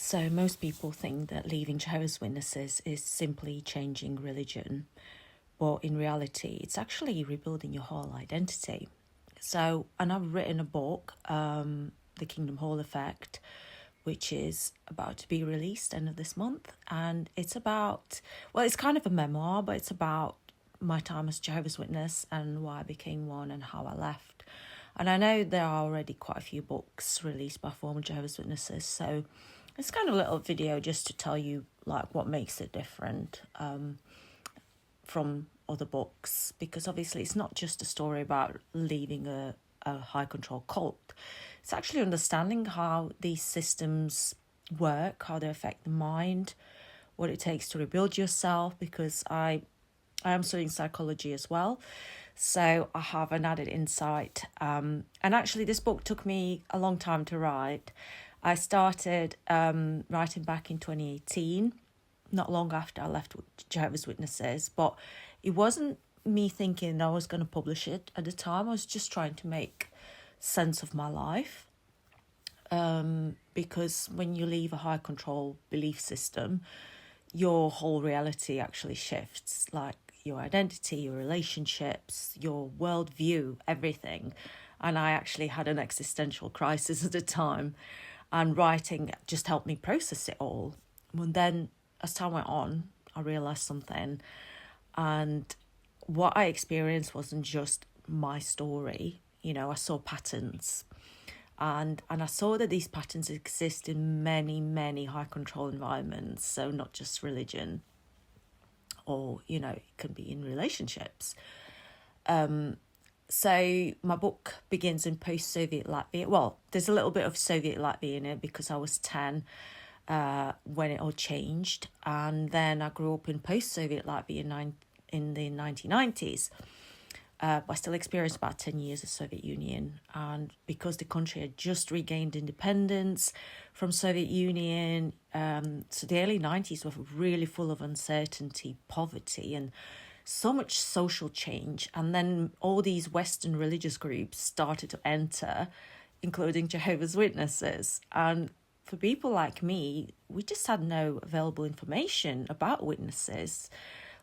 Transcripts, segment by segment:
So most people think that leaving Jehovah's Witnesses is simply changing religion, but in reality, it's actually rebuilding your whole identity. So, and I've written a book, The Kingdom Hall Effect, which is about to be released end of this month. And it's about, well, it's kind of a memoir, but it's about my time as Jehovah's Witness and why I became one and how I left. And I know there are already quite a few books released by former Jehovah's Witnesses, so it's kind of a little video just to tell you like what makes it different from other books, because obviously it's not just a story about leaving a high control cult. It's actually understanding how these systems work, how they affect the mind, what it takes to rebuild yourself, because I am studying psychology as well. So I have an added insight. And actually this book took me a long time to write. I started writing back in 2018, not long after I left Jehovah's Witnesses, but it wasn't me thinking I was going to publish it at the time. I was just trying to make sense of my life. Because when you leave a high control belief system, your whole reality actually shifts, like your identity, your relationships, your worldview, everything. And I actually had an existential crisis at the time, and writing just helped me process it all. And then as time went on, I realised something, and what I experienced wasn't just my story. You know, I saw patterns. And I saw that these patterns exist in many, many high control environments. So not just religion, or, you know, it can be in relationships. So my book begins in post-Soviet Latvia. Well, there's a little bit of Soviet Latvia in it because I was 10 when it all changed. And then I grew up in post-Soviet Latvia in the 1990s. I still experienced about 10 years of Soviet Union. And because the country had just regained independence from Soviet Union, so the early 90s were really full of uncertainty, poverty, and so much social change. And then all these Western religious groups started to enter, including Jehovah's Witnesses. And for people like me, we just had no available information about witnesses.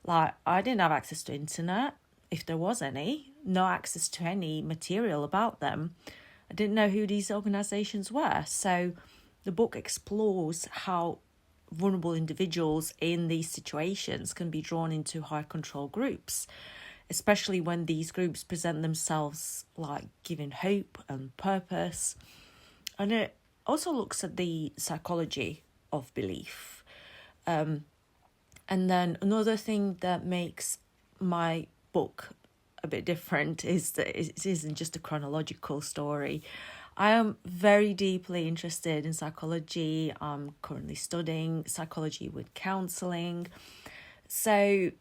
Like, I didn't have access to internet, if there was any, no access to any material about them. I didn't know who these organizations were. So the book explores how vulnerable individuals in these situations can be drawn into high control groups, especially when these groups present themselves like giving hope and purpose. And it also looks at the psychology of belief. And then another thing that makes my book a bit different is that it isn't just a chronological story. I am very deeply interested in psychology. I'm currently studying psychology with counselling. So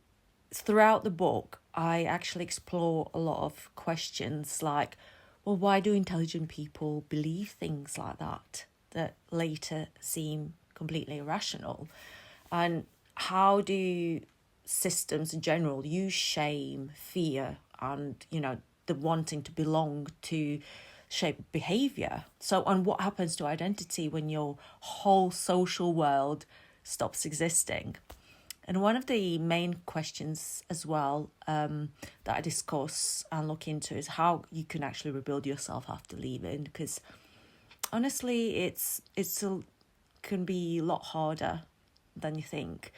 throughout the book, I actually explore a lot of questions like, well, why do intelligent people believe things like that later seem completely irrational? And how do systems in general use shame, fear, and, you know, the wanting to belong to shape behavior? So, and what happens to identity when your whole social world stops existing? And one of the main questions as well that I discuss and look into is how you can actually rebuild yourself after leaving, because honestly, can be a lot harder than you think.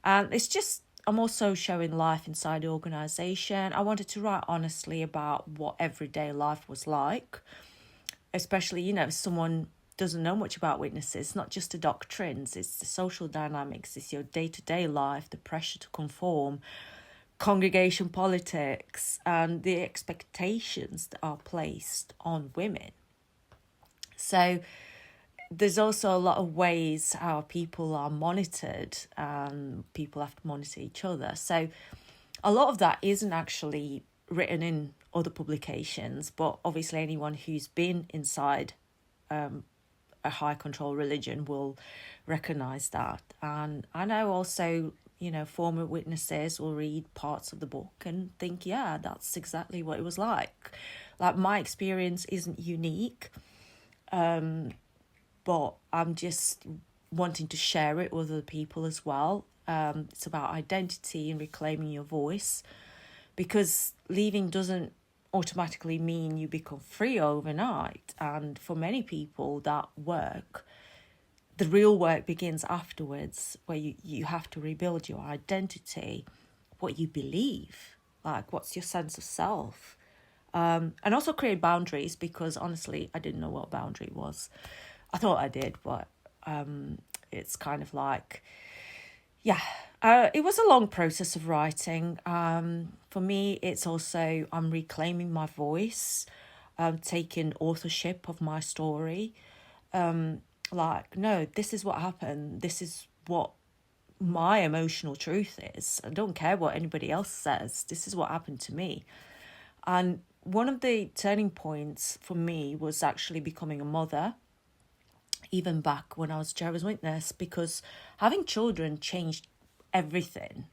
And I'm also showing life inside the organisation. I wanted to write honestly about what everyday life was like, especially, you know, if someone doesn't know much about witnesses, not just the doctrines, it's the social dynamics, it's your day-to-day life, the pressure to conform, congregation politics, and the expectations that are placed on women. So there's also a lot of ways how people are monitored, and people have to monitor each other. So a lot of that isn't actually written in other publications, but obviously anyone who's been inside a high control religion will recognize that. And I know also, you know, former witnesses will read parts of the book and think, yeah, that's exactly what it was like. Like, my experience isn't unique. But I'm just wanting to share it with other people as well. It's about identity and reclaiming your voice, because leaving doesn't automatically mean you become free overnight. And for many people, that work, the real work begins afterwards, where you have to rebuild your identity, what you believe, like what's your sense of self. And also create boundaries, because honestly, I didn't know what boundary was. I thought I did, but it's kind of like, yeah, it was a long process of writing. For me, it's also, I'm reclaiming my voice, taking authorship of my story. Like, no, this is what happened. This is what my emotional truth is. I don't care what anybody else says. This is what happened to me. And one of the turning points for me was actually becoming a mother, even back when I was Jehovah's Witness, because having children changed everything.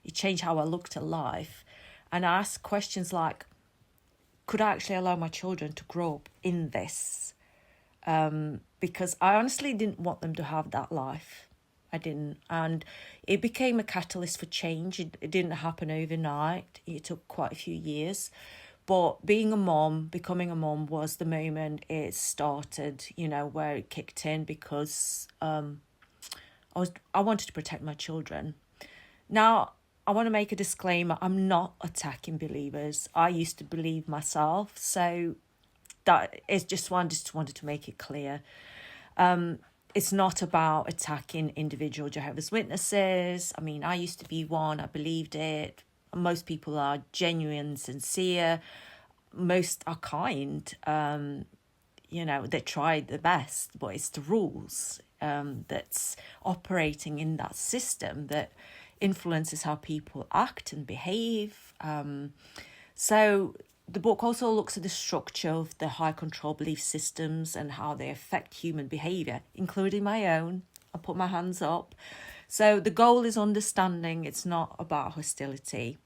It changed how I looked at life. And I asked questions like, could I actually allow my children to grow up in this? Because I honestly didn't want them to have that life. I didn't. And it became a catalyst for change. It didn't happen overnight. It took quite a few years. But being a mom, becoming a mom, was the moment it started, where it kicked in, because I wanted to protect my children. Now, I want to make a disclaimer. I'm not attacking believers. I used to believe myself. So that is just wanted to make it clear. It's not about attacking individual Jehovah's Witnesses. I mean, I used to be one. I believed it. Most people are genuine, sincere. Most are kind. They tried their best, but it's the rules that's operating in that system that influences how people act and behave. So the book also looks at the structure of the high control belief systems and how they affect human behaviour, including my own. I put my hands up. So the goal is understanding. It's not about hostility.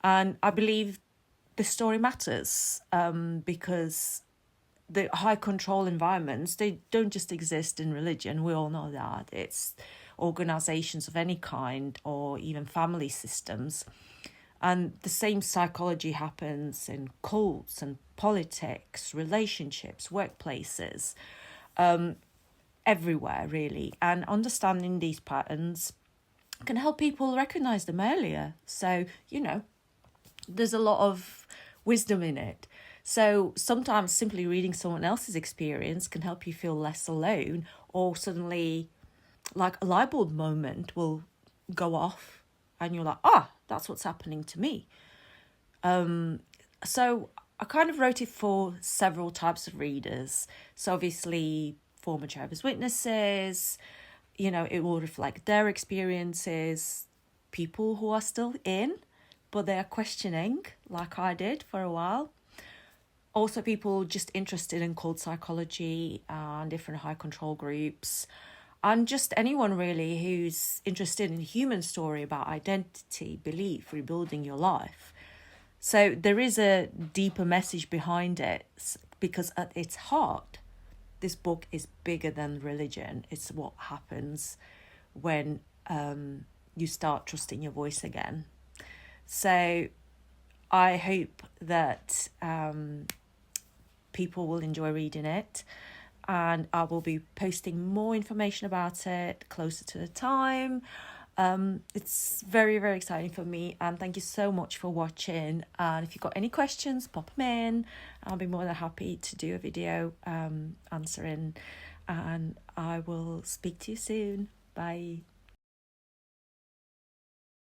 And I believe the story matters because the high control environments, they don't just exist in religion. We all know that. It's organisations of any kind, or even family systems. And the same psychology happens in cults and politics, relationships, workplaces, everywhere, really. And understanding these patterns can help people recognise them earlier. So, there's a lot of wisdom in it. So sometimes simply reading someone else's experience can help you feel less alone, or suddenly like a light bulb moment will go off and you're like, that's what's happening to me. So I kind of wrote it for several types of readers. So obviously former Jehovah's Witnesses, it will reflect their experiences, people who are still in, but they are questioning, like I did for a while. Also people just interested in cult psychology and different high control groups, and just anyone really who's interested in a human story about identity, belief, rebuilding your life. So there is a deeper message behind it, because at its heart, this book is bigger than religion. It's what happens when you start trusting your voice again. So I hope that people will enjoy reading it, and I will be posting more information about it closer to the time. It's very, very exciting for me, and thank you so much for watching. And if you've got any questions, pop them in. I'll be more than happy to do a video answering, and I will speak to you soon. Bye.